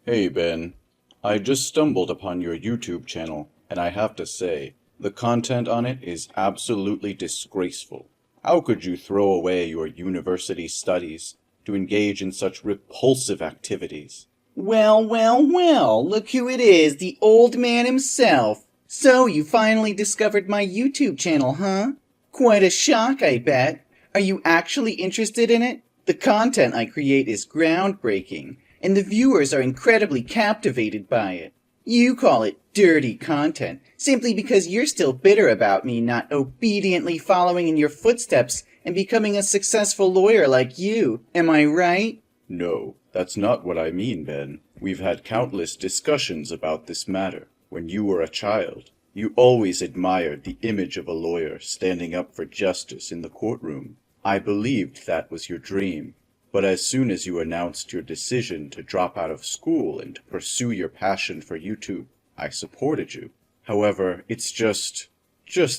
Hey Ben, I just stumbled upon your YouTube channel, and I have to say, the content on it is absolutely disgraceful. How could you throw away your university studies to engage in such repulsive activities? Well, look who it is, the old man himself. So, you finally discovered my YouTube channel, huh? Quite a shock, I bet. Are you actually interested in it? The content I create is groundbreaking, and the viewers are incredibly captivated by it. You call it dirty content, simply because you're still bitter about me not obediently following in your footsteps and becoming a successful lawyer like you. Am I right? No, that's not what I mean, Ben. We've had countless discussions about this matter. When you were a child, you always admired the image of a lawyer standing up for justice in the courtroom. I believed that was your dream. But as soon as you announced your decision to drop out of school and to pursue your passion for YouTube, I supported you. However, it's just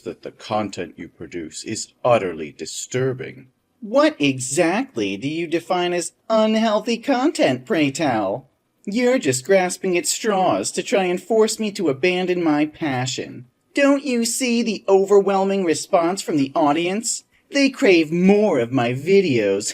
that the content you produce is utterly disturbing. What exactly do you define as unhealthy content, pray tell? You're just grasping at straws to try and force me to abandon my passion. Don't you see the overwhelming response from the audience? They crave more of my videos.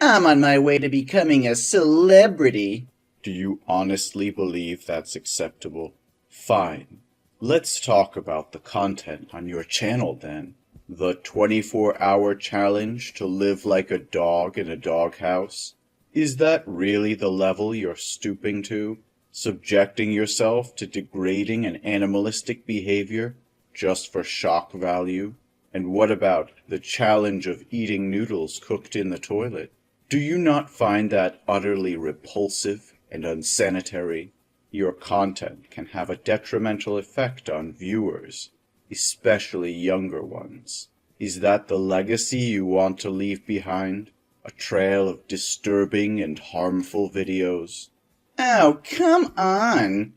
I'm on my way to becoming a celebrity. Do you honestly believe that's acceptable? Fine. Let's talk about the content on your channel then. The 24-hour challenge to live like a dog in a doghouse? Is that really the level you're stooping to? Subjecting yourself to degrading and animalistic behavior just for shock value? And what about the challenge of eating noodles cooked in the toilet? Do you not find that utterly repulsive and unsanitary? Your content can have a detrimental effect on viewers, especially younger ones. Is that the legacy you want to leave behind? A trail of disturbing and harmful videos? Oh, come on.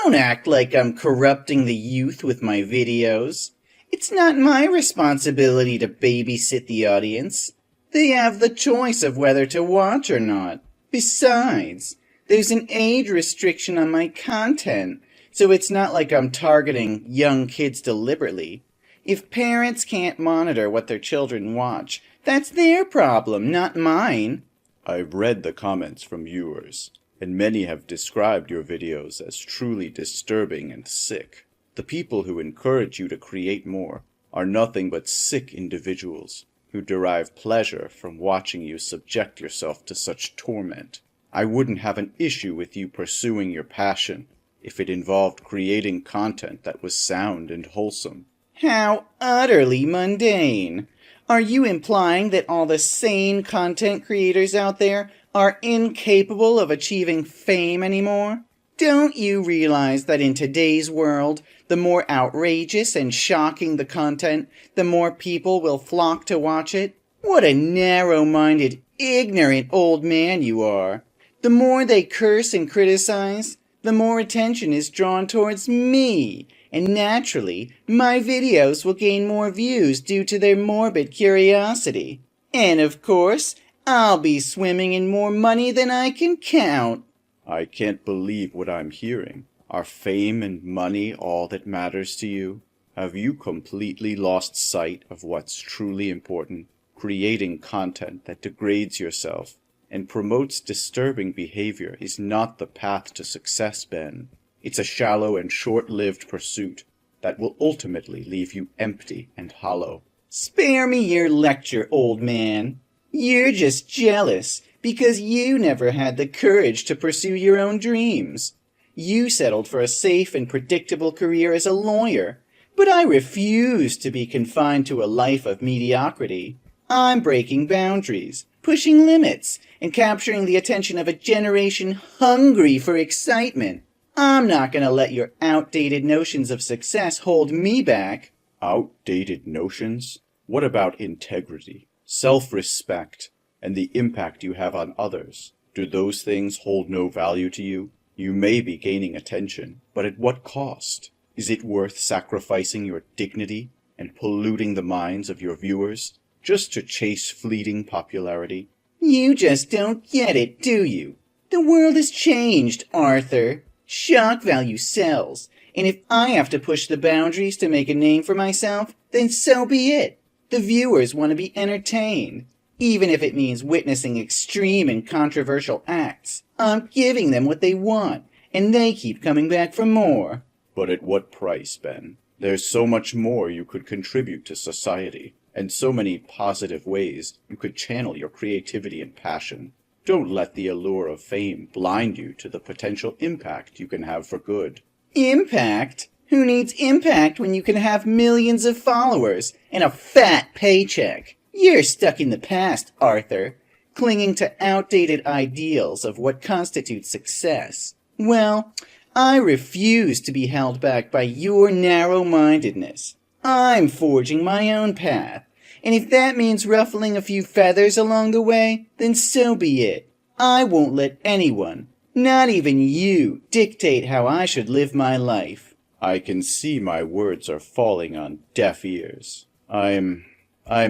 Don't act like I'm corrupting the youth with my videos. It's not my responsibility to babysit the audience. They have the choice of whether to watch or not. Besides, there's an age restriction on my content, so it's not like I'm targeting young kids deliberately. If parents can't monitor what their children watch, that's their problem, not mine. I've read the comments from viewers, and many have described your videos as truly disturbing and sick. The people who encourage you to create more are nothing but sick individuals who derive pleasure from watching you subject yourself to such torment. I wouldn't have an issue with you pursuing your passion if it involved creating content that was sound and wholesome. How utterly mundane. Are you implying that all the sane content creators out there are incapable of achieving fame anymore? Don't you realize that in today's world, the more outrageous and shocking the content, the more people will flock to watch it? What a narrow-minded, ignorant old man you are. The more they curse and criticize, the more attention is drawn towards me, and naturally, my videos will gain more views due to their morbid curiosity. And of course, I'll be swimming in more money than I can count. I can't believe what I'm hearing. Are fame and money all that matters to you? Have you completely lost sight of what's truly important? Creating content that degrades yourself and promotes disturbing behavior is not the path to success, Ben. It's a shallow and short-lived pursuit that will ultimately leave you empty and hollow. Spare me your lecture, old man. You're just jealous because you never had the courage to pursue your own dreams. You settled for a safe and predictable career as a lawyer, but I refuse to be confined to a life of mediocrity. I'm breaking boundaries, pushing limits, and capturing the attention of a generation hungry for excitement. I'm not going to let your outdated notions of success hold me back. Outdated notions? What about integrity, self-respect, and the impact you have on others? Do those things hold no value to you? You may be gaining attention, but at what cost? Is it worth sacrificing your dignity and polluting the minds of your viewers just to chase fleeting popularity? You just don't get it, do you? The The world has changed, Arthur. Shock value sells. And if I have to push the boundaries to make a name for myself, then so be it. The viewers want to be entertained. Even if it means witnessing extreme and controversial acts, I'm giving them what they want, and they keep coming back for more. But at what price, Ben? There's so much more you could contribute to society, and so many positive ways you could channel your creativity and passion. Don't let the allure of fame blind you to the potential impact you can have for good. Impact? Who needs impact when you can have millions of followers and a fat paycheck? You're stuck in the past, Arthur, clinging to outdated ideals of what constitutes success. Well, I refuse to be held back by your narrow-mindedness. I'm forging my own path, and if that means ruffling a few feathers along the way, then so be it. I won't let anyone, not even you, dictate how I should live my life. I can see my words are falling on deaf ears. I'm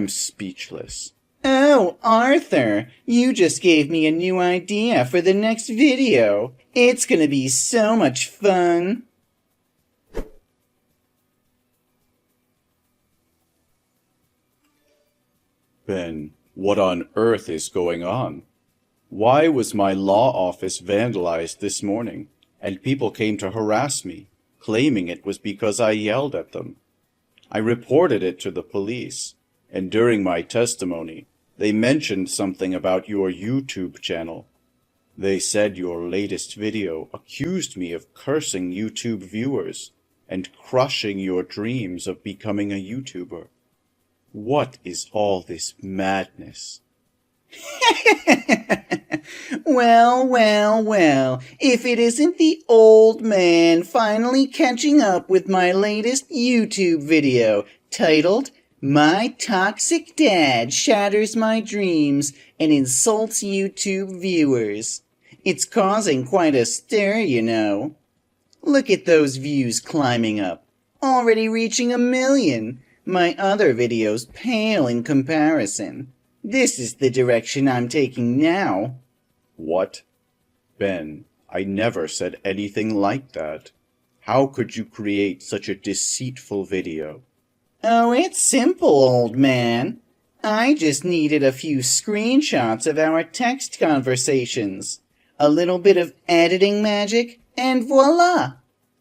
speechless. Oh, Arthur, you just gave me a new idea for the next video. It's gonna be so much fun. Ben, what on earth is going on? Why was my law office vandalized this morning, and people came to harass me, claiming it was because I yelled at them? I reported it to the police, and during my testimony, they mentioned something about your YouTube channel. They said your latest video accused me of cursing YouTube viewers and crushing your dreams of becoming a YouTuber. What is all this madness? Well, if it isn't the old man finally catching up with my latest YouTube video titled, "My Toxic Dad Shatters My Dreams and Insults YouTube Viewers." It's causing quite a stir, you know. Look at those views climbing up, already reaching 1 million. My other videos pale in comparison. This is the direction I'm taking now. What? Ben, I never said anything like that. How could you create such a deceitful video? Oh, it's simple, old man. I just needed a few screenshots of our text conversations, a little bit of editing magic, and voila!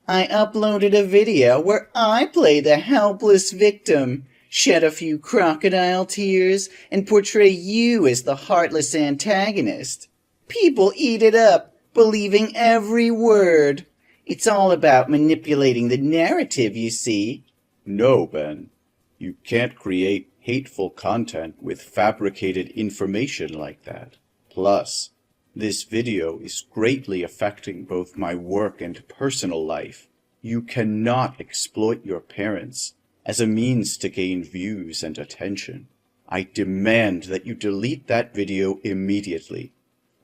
I uploaded a video where I play the helpless victim, shed a few crocodile tears, and portray you as the heartless antagonist. People eat it up, believing every word. It's all about manipulating the narrative, you see. No, Ben. You can't create hateful content with fabricated information like that. Plus, this video is greatly affecting both my work and personal life. You cannot exploit your parents as a means to gain views and attention. I demand that you delete that video immediately,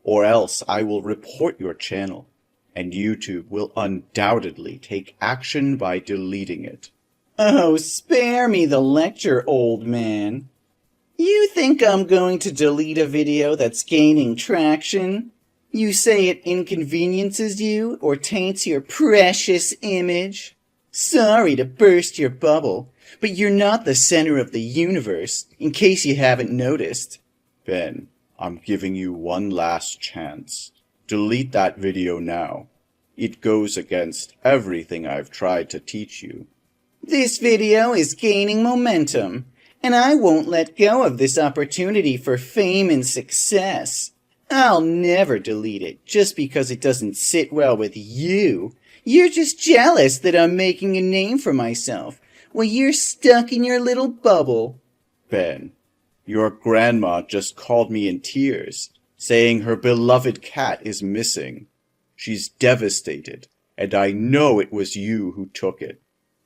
or else I will report your channel, and YouTube will undoubtedly take action by deleting it. Oh, spare me the lecture, old man. You think I'm going to delete a video that's gaining traction? You say it inconveniences you or taints your precious image? Sorry to burst your bubble, but you're not the center of the universe, in case you haven't noticed. Ben, I'm giving you one last chance. Delete that video now. It goes against everything I've tried to teach you. This video is gaining momentum, and I won't let go of this opportunity for fame and success. I'll never delete it just because it doesn't sit well with you. You're just jealous that I'm making a name for myself while you're stuck in your little bubble. Ben, your grandma just called me in tears, saying her beloved cat is missing. She's devastated, and I know it was you who took it.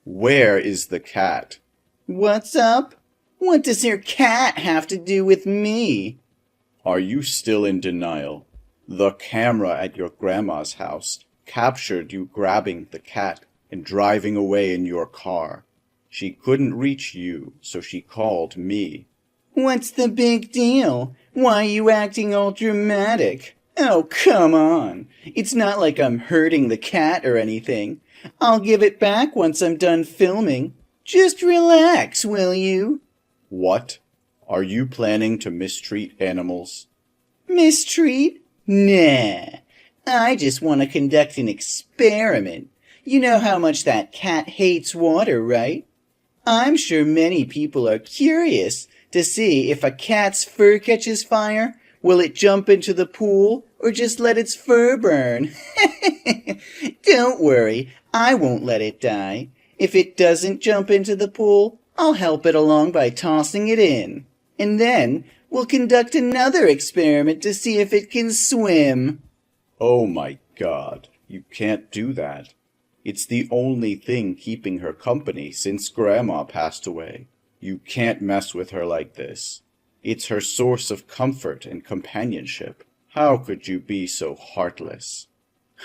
Where is the cat? What's up? What does your cat have to do with me? Are you still in denial? The camera at your grandma's house captured you grabbing the cat and driving away in your car. She couldn't reach you, so she called me. What's the big deal? Why are you acting all dramatic? Oh, come on. It's not like I'm hurting the cat or anything. I'll give it back once I'm done filming. Just relax, will you? What? Are you planning to mistreat animals? Mistreat? Nah. I just want to conduct an experiment. You know how much that cat hates water, right? I'm sure many people are curious to see if a cat's fur catches fire, will it jump into the pool or just let its fur burn? Don't worry, I won't let it die. If it doesn't jump into the pool, I'll help it along by tossing it in. And then we'll conduct another experiment to see if it can swim. Oh my God, you can't do that. It's the only thing keeping her company since Grandma passed away. You can't mess with her like this. It's her source of comfort and companionship. How could you be so heartless?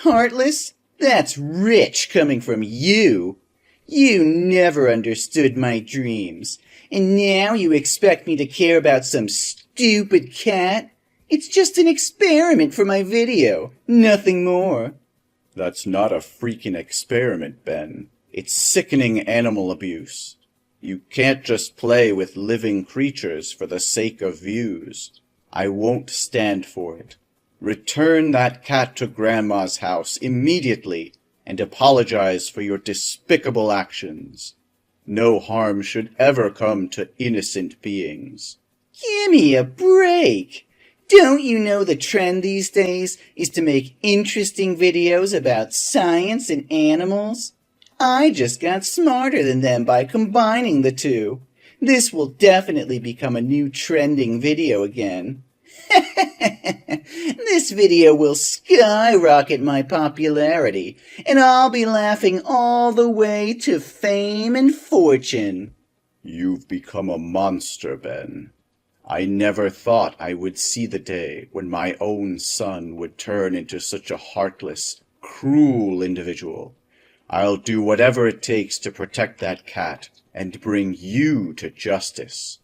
Heartless? That's rich coming from you. You never understood my dreams, and now you expect me to care about some stupid cat? It's just an experiment for my video, nothing more. That's not a freaking experiment, Ben. It's sickening animal abuse. You can't just play with living creatures for the sake of views. I won't stand for it. Return that cat to Grandma's house immediately and apologize for your despicable actions. No harm should ever come to innocent beings. Gimme a break! Don't you know the trend these days is to make interesting videos about science and animals? I just got smarter than them by combining the two. This will definitely become a new trending video again. This video will skyrocket my popularity, and I'll be laughing all the way to fame and fortune. You've become a monster, Ben. I never thought I would see the day when my own son would turn into such a heartless, cruel individual. I'll do whatever it takes to protect that cat and bring you to justice.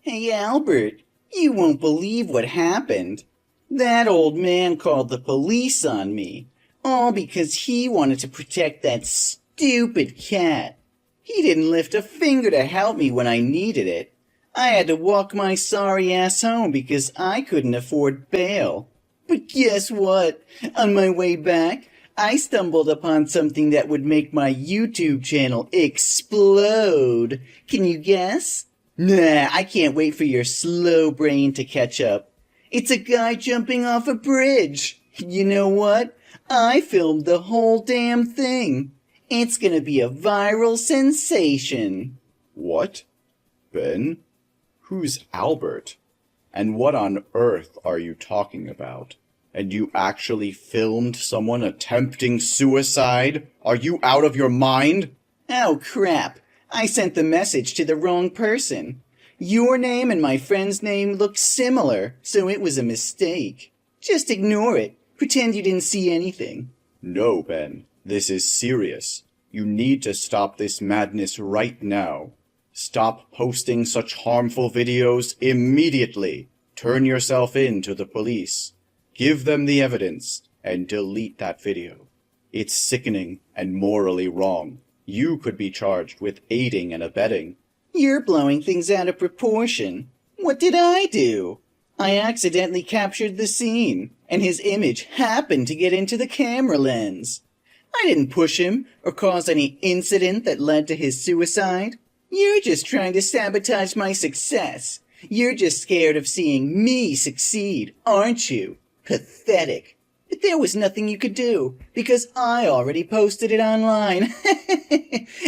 Hey, Albert, you won't believe what happened. That old man called the police on me, all because he wanted to protect that stupid cat. He didn't lift a finger to help me when I needed it. I had to walk my sorry ass home because I couldn't afford bail. But guess what? On my way back, I stumbled upon something that would make my YouTube channel explode. Can you guess? Nah, I can't wait for your slow brain to catch up. It's a guy jumping off a bridge. You know what? I filmed the whole damn thing. It's gonna be a viral sensation. What? Ben? Who's Albert? And what on earth are you talking about? And you actually filmed someone attempting suicide? Are you out of your mind? Oh, crap. I sent the message to the wrong person. Your name and my friend's name look similar, so it was a mistake. Just ignore it. Pretend you didn't see anything. No, Ben. This is serious. You need to stop this madness right now. Stop posting such harmful videos immediately. Turn yourself in to the police. Give them the evidence and delete that video. It's sickening and morally wrong. You could be charged with aiding and abetting. You're blowing things out of proportion. What did I do? I accidentally captured the scene, and his image happened to get into the camera lens. I didn't push him or cause any incident that led to his suicide. You're just trying to sabotage my success. You're just scared of seeing me succeed, aren't you? Pathetic. But there was nothing you could do, because I already posted it online.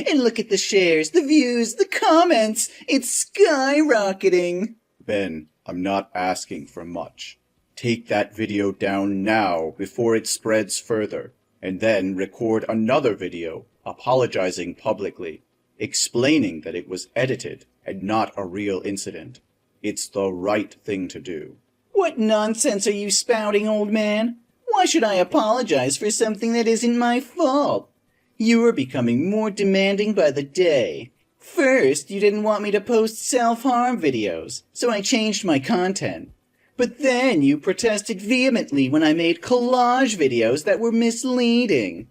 And look at the shares, the views, the comments. It's skyrocketing. Ben, I'm not asking for much. Take that video down now before it spreads further, and then record another video apologizing publicly, explaining that it was edited and not a real incident. It's the right thing to do. What nonsense are you spouting, old man? Why should I apologize for something that isn't my fault? You are becoming more demanding by the day. First, you didn't want me to post self-harm videos, so I changed my content. But then you protested vehemently when I made collage videos that were misleading.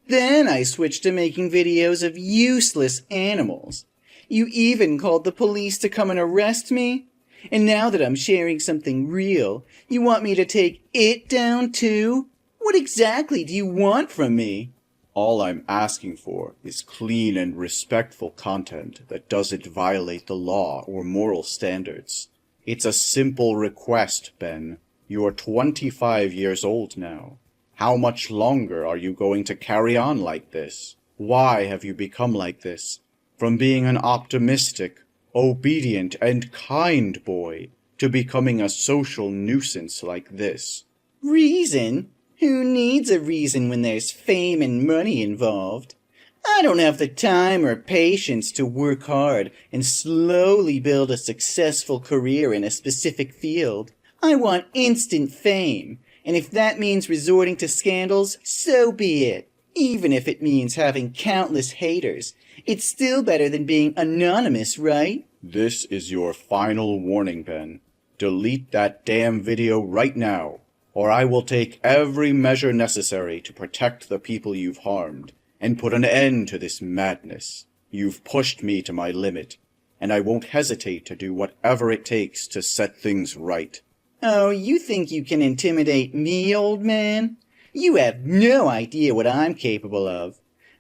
Then I switched to making videos of useless animals. You even called the police to come and arrest me. And now that I'm sharing something real, you want me to take it down too? What exactly do you want from me? All I'm asking for is clean and respectful content that doesn't violate the law or moral standards. It's a simple request, Ben. You're 25 years old now. How much longer are you going to carry on like this? Why have you become like this? From being an optimistic, obedient, and kind boy to becoming a social nuisance like this. Reason? Who needs a reason when there's fame and money involved? I don't have the time or patience to work hard and slowly build a successful career in a specific field. I want instant fame, and if that means resorting to scandals, so be it. Even if it means having countless haters, it's still better than being anonymous, right? This is your final warning, Ben. Delete that damn video right now, or I will take every measure necessary to protect the people you've harmed and put an end to this madness. You've pushed me to my limit, and I won't hesitate to do whatever it takes to set things right. Oh, you think you can intimidate me, old man? You have no idea what I'm capable of.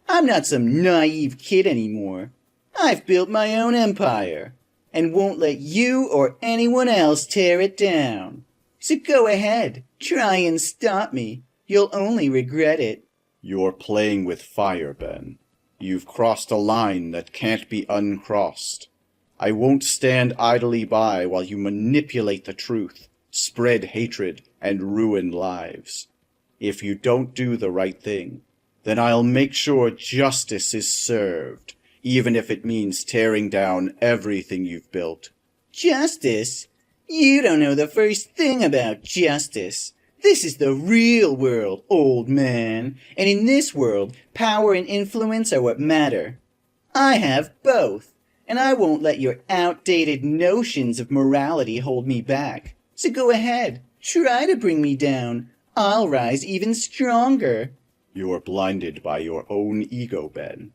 I'm not some naive kid anymore. I've built my own empire, and won't let you or anyone else tear it down. So go ahead, try and stop me. You'll only regret it. You're playing with fire, Ben. You've crossed a line that can't be uncrossed. I won't stand idly by while you manipulate the truth, spread hatred, and ruin lives. If you don't do the right thing, then I'll make sure justice is served, even if it means tearing down everything you've built. Justice? You don't know the first thing about justice. This is the real world, old man. And in this world, power and influence are what matter. I have both, and I won't let your outdated notions of morality hold me back. So go ahead, try to bring me down. I'll rise even stronger. You're blinded by your own ego, Ben.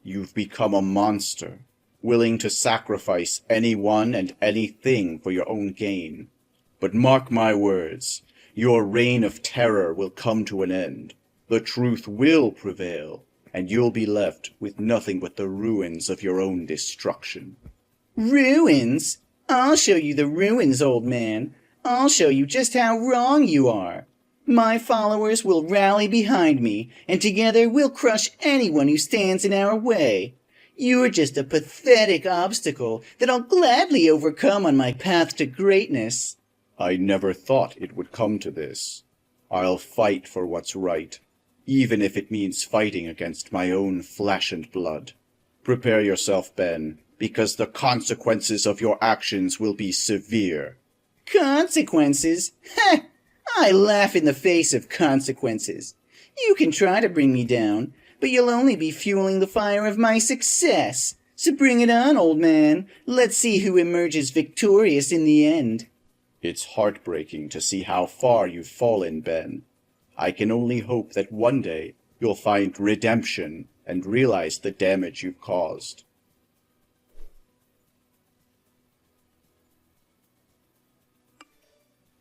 You've become a monster, willing to sacrifice anyone and anything for your own gain. But mark my words, your reign of terror will come to an end. The truth will prevail, and you'll be left with nothing but the ruins of your own destruction. Ruins? I'll show you the ruins, old man. I'll show you just how wrong you are. My followers will rally behind me, and together we'll crush anyone who stands in our way. You're just a pathetic obstacle that I'll gladly overcome on my path to greatness. I never thought it would come to this. I'll fight for what's right, even if it means fighting against my own flesh and blood. Prepare yourself, Ben, because the consequences of your actions will be severe. Consequences? Heh! I laugh in the face of consequences. You can try to bring me down, but you'll only be fueling the fire of my success. So bring it on, old man. Let's see who emerges victorious in the end. It's heartbreaking to see how far you've fallen, Ben. I can only hope that one day you'll find redemption and realize the damage you've caused.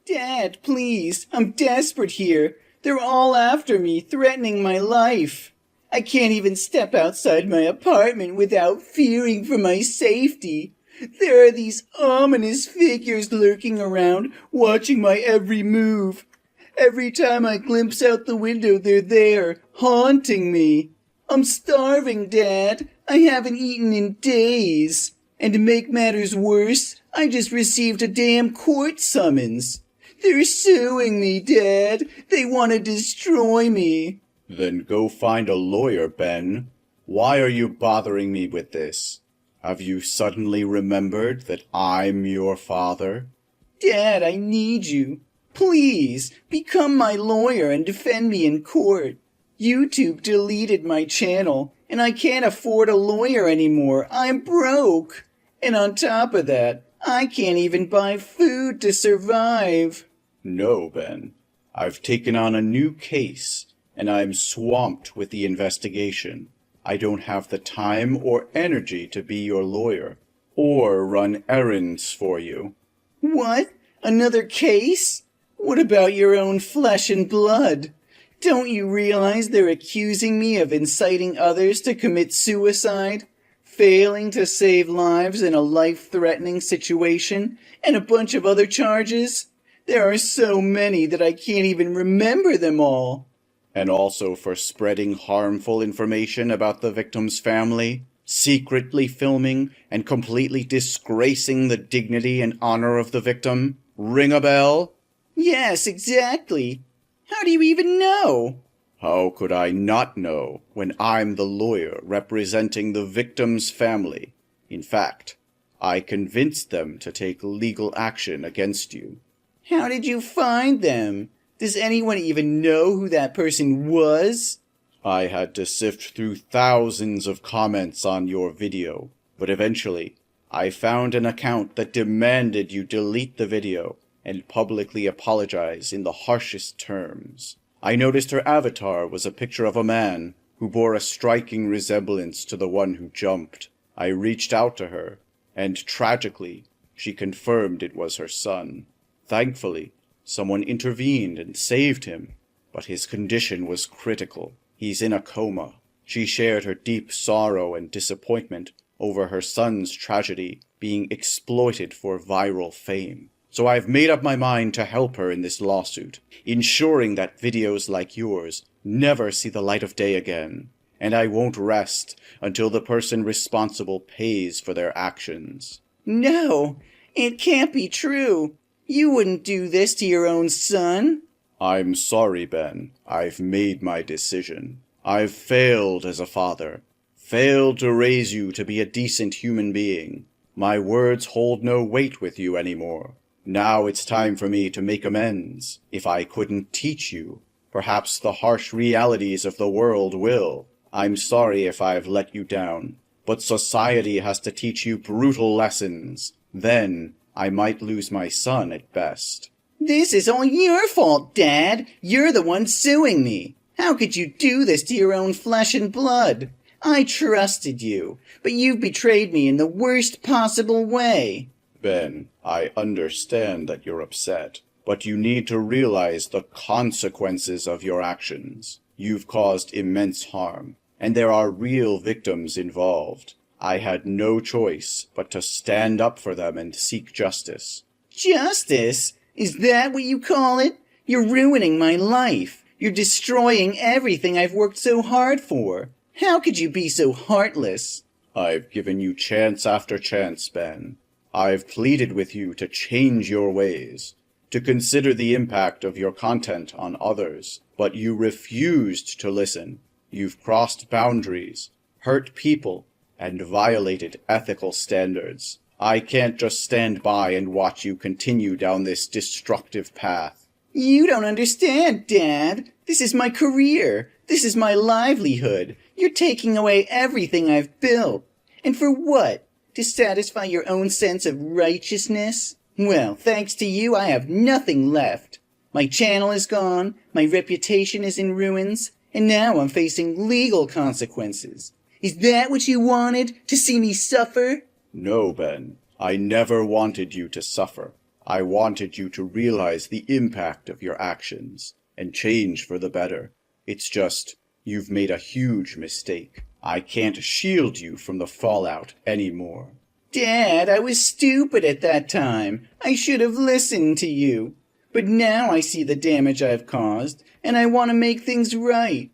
Dad, please, I'm desperate here. They're all after me, threatening my life. I can't even step outside my apartment without fearing for my safety. There are these ominous figures lurking around, watching my every move. Every time I glimpse out the window, they're there, haunting me. I'm starving, Dad. I haven't eaten in days. And to make matters worse, I just received a damn court summons. They're suing me, Dad. They want to destroy me. Then go find a lawyer, Ben. Why are you bothering me with this? Have you suddenly remembered that I'm your father? Dad, I need you. Please, become my lawyer and defend me in court. YouTube deleted my channel, and I can't afford a lawyer anymore. I'm broke. And on top of that, I can't even buy food to survive. No, Ben. I've taken on a new case, and I'm swamped with the investigation. I don't have the time or energy to be your lawyer, or run errands for you. What? Another case? What about your own flesh and blood? Don't you realize they're accusing me of inciting others to commit suicide, failing to save lives in a life-threatening situation, and a bunch of other charges? There are so many that I can't even remember them all. And also for spreading harmful information about the victim's family, secretly filming and completely disgracing the dignity and honor of the victim. Ring a bell? Yes, exactly. How do you even know? How could I not know when I'm the lawyer representing the victim's family? In fact, I convinced them to take legal action against you. How did you find them? Does anyone even know who that person was? I had to sift through thousands of comments on your video, but eventually I found an account that demanded you delete the video and publicly apologize in the harshest terms. I noticed her avatar was a picture of a man who bore a striking resemblance to the one who jumped. I reached out to her, and tragically, she confirmed it was her son. Thankfully, someone intervened and saved him, but his condition was critical. He's in a coma. She shared her deep sorrow and disappointment over her son's tragedy being exploited for viral fame. So I've made up my mind to help her in this lawsuit, ensuring that videos like yours never see the light of day again. And I won't rest until the person responsible pays for their actions. No, it can't be true. You wouldn't do this to your own son. I'm sorry, Ben. I've made my decision. I've failed as a father, failed to raise you to be a decent human being. My words hold no weight with you anymore. Now it's time for me to make amends. If I couldn't teach you, perhaps the harsh realities of the world will. I'm sorry if I've let you down, but society has to teach you brutal lessons. Then I might lose my son at best. This is all your fault, Dad. You're the one suing me. How could you do this to your own flesh and blood? I trusted you, but you've betrayed me in the worst possible way. Ben, I understand that you're upset, but you need to realize the consequences of your actions. You've caused immense harm, and there are real victims involved. I had no choice but to stand up for them and seek justice. Justice? Is that what you call it? You're ruining my life. You're destroying everything I've worked so hard for. How could you be so heartless? I've given you chance after chance, Ben. I've pleaded with you to change your ways, to consider the impact of your content on others, but you refused to listen. You've crossed boundaries, hurt people, and violated ethical standards. I can't just stand by and watch you continue down this destructive path. You don't understand, Dad. This is my career. This is my livelihood. You're taking away everything I've built. And for what? To satisfy your own sense of righteousness? Well, thanks to you, I have nothing left. My channel is gone, my reputation is in ruins, and now I'm facing legal consequences. Is that what you wanted? To see me suffer? No, Ben. I never wanted you to suffer. I wanted you to realize the impact of your actions and change for the better. It's just, you've made a huge mistake. I can't shield you from the fallout anymore. Dad, I was stupid at that time. I should have listened to you. But now I see the damage I've caused, and I want to make things right.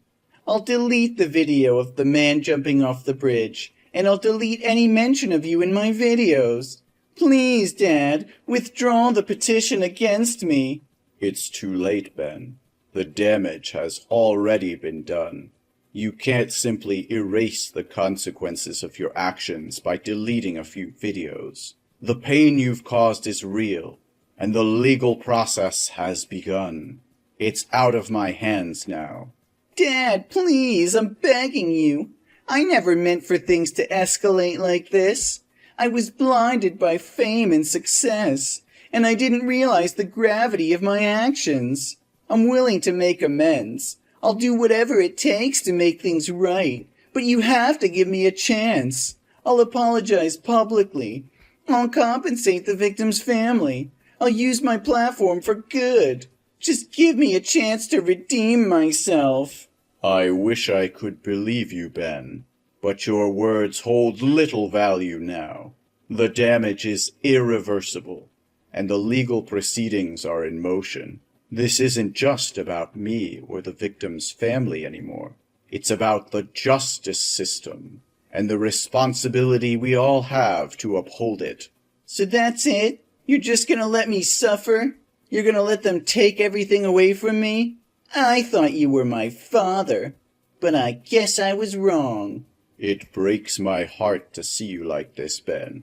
I'll delete the video of the man jumping off the bridge, and I'll delete any mention of you in my videos. Please, Dad, withdraw the petition against me. It's too late, Ben. The damage has already been done. You can't simply erase the consequences of your actions by deleting a few videos. The pain you've caused is real, and the legal process has begun. It's out of my hands now. Dad, please, I'm begging you. I never meant for things to escalate like this. I was blinded by fame and success, and I didn't realize the gravity of my actions. I'm willing to make amends. I'll do whatever it takes to make things right, but you have to give me a chance. I'll apologize publicly. I'll compensate the victim's family. I'll use my platform for good. Just give me a chance to redeem myself. I wish I could believe you, Ben, but your words hold little value now. The damage is irreversible, and the legal proceedings are in motion. This isn't just about me or the victim's family anymore. It's about the justice system and the responsibility we all have to uphold it. So that's it? You're just gonna let me suffer? You're gonna let them take everything away from me? I thought you were my father, but I guess I was wrong. It breaks my heart to see you like this, Ben.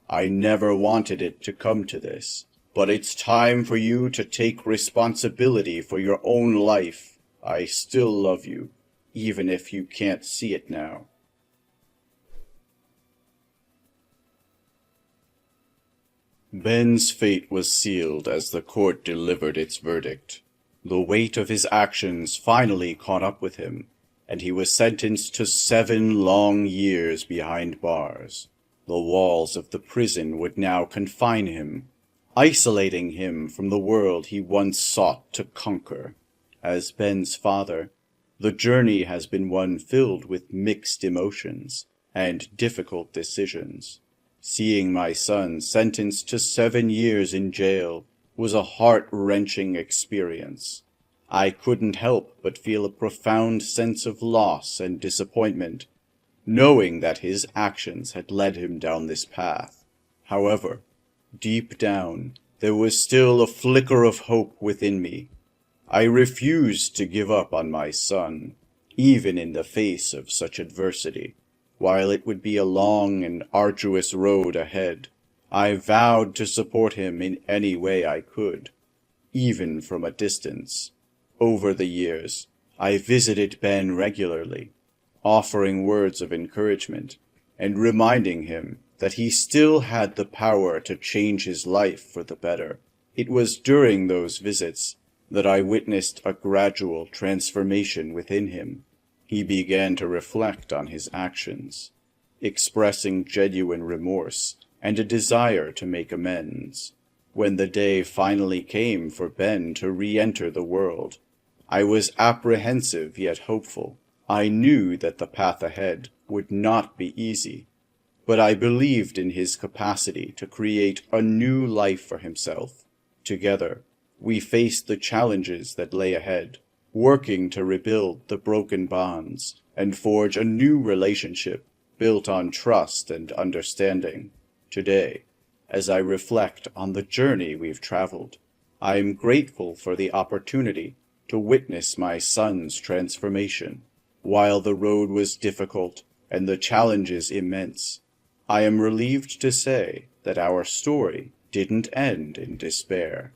I never wanted it to come to this, but it's time for you to take responsibility for your own life. I still love you, even if you can't see it now. Ben's fate was sealed as the court delivered its verdict. The weight of his actions finally caught up with him, and he was sentenced to 7 long years behind bars. The walls of the prison would now confine him, isolating him from the world he once sought to conquer. As Ben's father, the journey has been one filled with mixed emotions and difficult decisions. Seeing my son sentenced to 7 years in jail was a heart-wrenching experience. I couldn't help but feel a profound sense of loss and disappointment, knowing that his actions had led him down this path. However, deep down, there was still a flicker of hope within me. I refused to give up on my son, even in the face of such adversity. While it would be a long and arduous road ahead, I vowed to support him in any way I could, even from a distance. Over the years, I visited Ben regularly, offering words of encouragement and reminding him that he still had the power to change his life for the better. It was during those visits that I witnessed a gradual transformation within him. He began to reflect on his actions, expressing genuine remorse and a desire to make amends. When the day finally came for Ben to re-enter the world, I was apprehensive yet hopeful. I knew that the path ahead would not be easy, but I believed in his capacity to create a new life for himself. Together, we faced the challenges that lay ahead, working to rebuild the broken bonds and forge a new relationship built on trust and understanding. Today, as I reflect on the journey we've traveled, I am grateful for the opportunity to witness my son's transformation. While the road was difficult and the challenges immense, I am relieved to say that our story didn't end in despair.